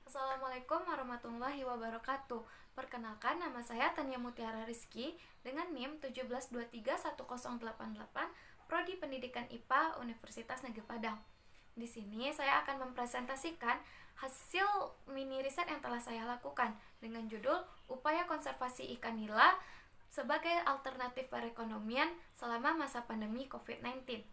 Assalamualaikum warahmatullahi wabarakatuh. Perkenalkan, nama saya Tania Mutiara Rizky dengan NIM 1723188, Prodi Pendidikan IPA Universitas Negeri Padang. Di sini saya akan mempresentasikan hasil mini riset yang telah saya lakukan dengan judul Upaya Konservasi Ikan Nila sebagai Alternatif Perekonomian selama masa pandemi COVID-19.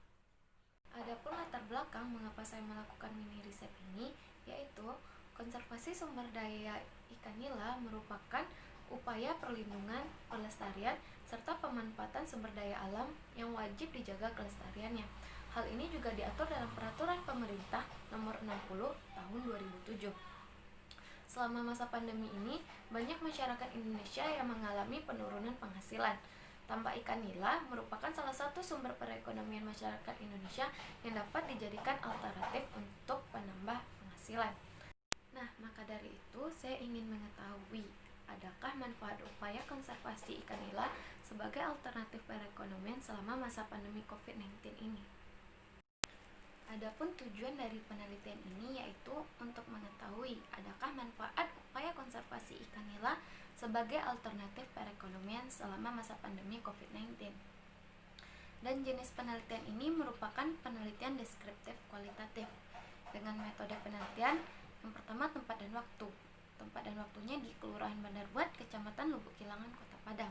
Adapun latar belakang mengapa saya melakukan mini riset ini, yaitu konservasi sumber daya ikan nila merupakan upaya perlindungan, pelestarian, serta pemanfaatan sumber daya alam yang wajib dijaga kelestariannya. Hal ini juga diatur dalam Peraturan Pemerintah Nomor 60 Tahun 2007. Selama masa pandemi ini, banyak masyarakat Indonesia yang mengalami penurunan penghasilan. Tambak ikan nila merupakan salah satu sumber perekonomian masyarakat Indonesia yang dapat dijadikan alternatif untuk penambah penghasilan. Nah, maka dari itu saya ingin mengetahui adakah manfaat upaya konservasi ikan nila sebagai alternatif perekonomian selama masa pandemi COVID-19 ini. Adapun tujuan dari penelitian ini yaitu untuk mengetahui adakah manfaat upaya konservasi ikan nila sebagai alternatif perekonomian selama masa pandemi COVID-19. Dan jenis penelitian ini merupakan penelitian deskriptif kualitatif. Dengan metode penelitian yang pertama, tempat dan waktu. Tempat dan waktunya di Kelurahan Bandar Buat, Kecamatan Lubuk Kilangan, Kota Padang.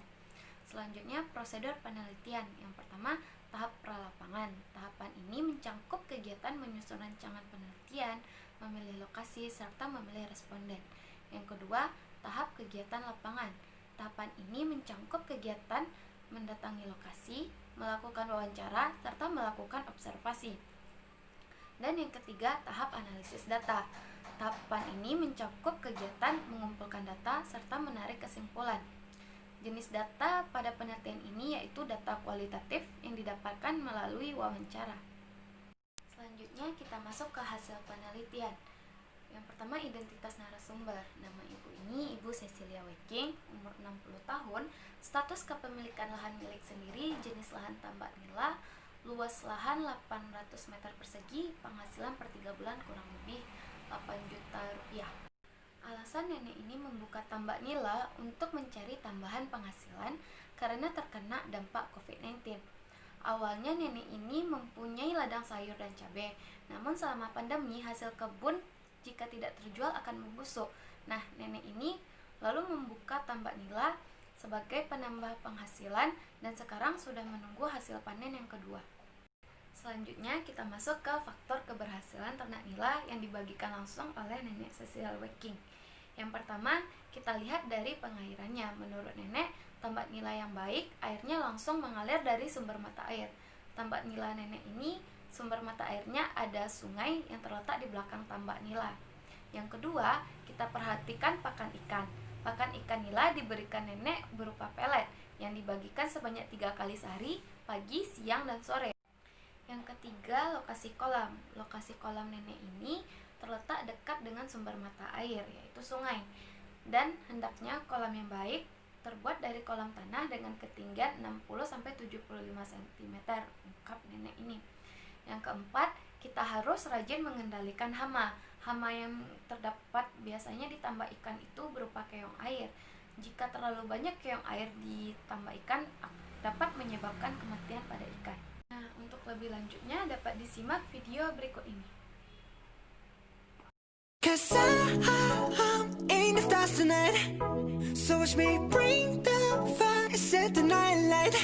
Selanjutnya, prosedur penelitian. Yang pertama, tahap pralapangan. Tahapan ini mencangkup kegiatan menyusun rancangan penelitian, memilih lokasi, serta memilih responden. Yang kedua, tahap kegiatan lapangan. Tahapan ini mencangkup kegiatan mendatangi lokasi, melakukan wawancara, serta melakukan observasi. Dan yang ketiga, tahap analisis data. Tahapan ini mencakup kegiatan mengumpulkan data serta menarik kesimpulan. Jenis data pada penelitian ini yaitu data kualitatif yang didapatkan melalui wawancara. Selanjutnya kita masuk ke hasil penelitian. Yang pertama, identitas narasumber. Nama ibu ini Ibu Cecilia Weking, umur 60 tahun, status kepemilikan lahan milik sendiri, jenis lahan tambak nila, luas lahan 800 meter persegi, penghasilan per 3 bulan kurang lebih 8 juta rupiah. Alasan nenek ini membuka tambak nila untuk mencari tambahan penghasilan karena terkena dampak COVID-19. Awalnya nenek ini mempunyai ladang sayur dan cabai, namun selama pandemi hasil kebun jika tidak terjual akan membusuk. Nah, nenek ini lalu membuka tambak nila sebagai penambah penghasilan dan sekarang sudah menunggu hasil panen yang kedua. Selanjutnya kita masuk ke faktor keberhasilan ternak nila yang dibagikan langsung oleh nenek Cecilia Weking. Yang pertama, kita lihat dari pengairannya. Menurut nenek, tambak nila yang baik, airnya langsung mengalir dari sumber mata air. Tambak nila nenek ini, sumber mata airnya ada sungai yang terletak di belakang tambak nila. Yang kedua, kita perhatikan pakan ikan. Pakan ikan nila diberikan nenek berupa pelet yang dibagikan sebanyak 3 kali sehari, pagi, siang, dan sore. Yang ketiga, lokasi kolam. Lokasi kolam nenek ini terletak dekat dengan sumber mata air, yaitu sungai. Dan hendaknya kolam yang baik terbuat dari kolam tanah dengan ketinggian 60-75 cm, ungkap nenek ini. Yang keempat, kita harus rajin mengendalikan hama. Hama yang terdapat biasanya di tambak ikan itu berupa keong air. Jika terlalu banyak keong air di tambak ikan, dapat menyebabkan kematian pada ikan. Nah, untuk lebih lanjutnya dapat disimak video berikut ini. Cause I'm in the stars tonight, so watch me bring the fire, set the night light.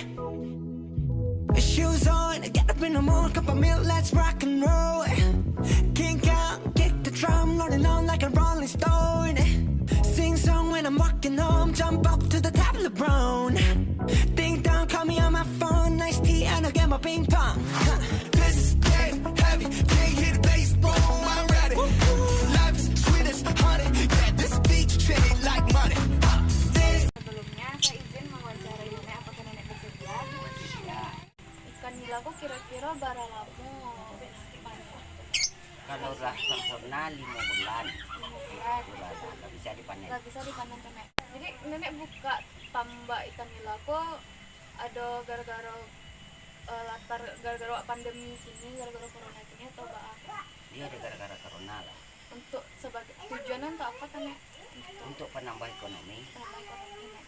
Shoes on, get up in the morning, cup of milk, let's rock and roll. Kink out, kick the drum, rolling on like a rolling stone. Sing song when I'm walking home, jump up to the top of the brown. Ding dong, call me on my phone, nice tea and I'll get my ping pong. This is game heavy, can't hit the bass, boom, I'm ready. Life is sweet as honey, yeah, this beach treat like money. Sebelumnya saya izin mewawancarai nenek, apakah nenek bersedia? Ya. Ikan nilaku kira-kira bara lamu Kalau udah sempurna 5 bulan, udah bisa dipanen. nggak bisa dipanen nenek. Jadi nenek buka tambak ikan nilaku ada gara-gara gara-gara pandemi sini, gara-gara corona ini atau apa? Dia ada gara-gara corona lah. Untuk sebagai tujuannya untuk apa Nek? untuk penambah ekonomi. Penambah ekonomi Nek.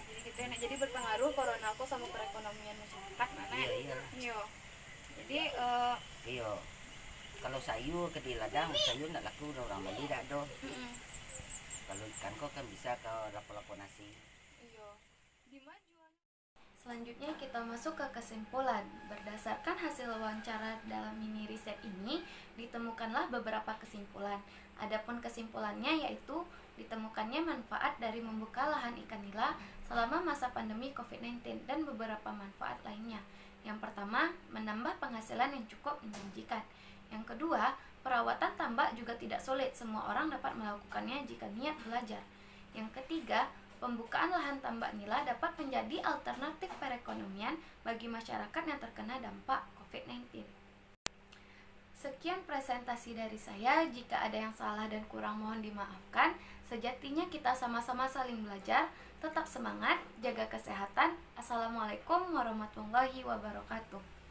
Jadi gitu ya Nek. Jadi berpengaruh corona aku sama perekonomian masyarakat mana? Iya. Iya. Jadi Iya. Kalau sayur ke di ladang, sayur nak laku orang beli dak do. Kalau ikan kok kan bisa ke lapo-lapo nasi. iya. Dimajuan. Selanjutnya kita masuk ke kesimpulan. Berdasarkan hasil wawancara dalam mini riset ini, ditemukanlah beberapa kesimpulan. Adapun kesimpulannya yaitu ditemukannya manfaat dari membuka lahan ikan nila selama masa pandemi COVID-19 dan beberapa manfaat lainnya. Yang pertama, menambah penghasilan yang cukup menjanjikan. Yang kedua, perawatan tambak juga tidak sulit, semua orang dapat melakukannya jika niat belajar. Yang ketiga, pembukaan lahan tambak nila dapat menjadi alternatif perekonomian bagi masyarakat yang terkena dampak COVID-19. Sekian presentasi dari saya. Jika ada yang salah dan kurang mohon dimaafkan. Sejatinya kita sama-sama saling belajar. Tetap semangat, jaga kesehatan. Assalamualaikum warahmatullahi wabarakatuh.